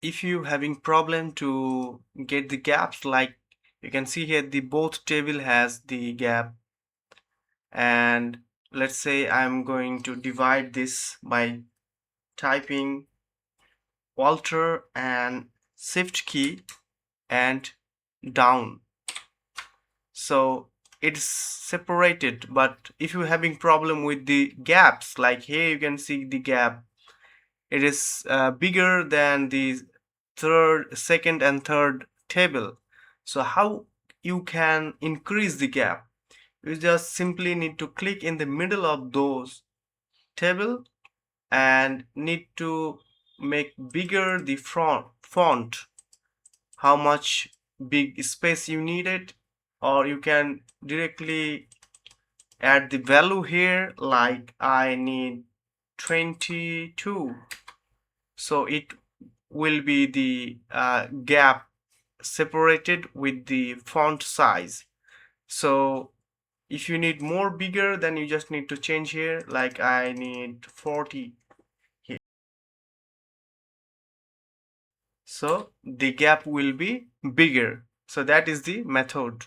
if you having problem to get the gaps, like you can see here, the both table has the gap, and let's say I'm going to divide this by typing Alt and Shift key and down, so it's separated. But if you're having problem with the gaps, like here you can see the gap, it is bigger than the second and third table. So how you can increase the gap? You just simply need to click in the middle of those table and need to make bigger the font, how much big space you need it, or you can directly add the value here, like I need 22, so it will be the gap separated with the font size. So if you need more bigger, then you just need to change here, like I need 40 here, so the gap will be bigger. So that is the method.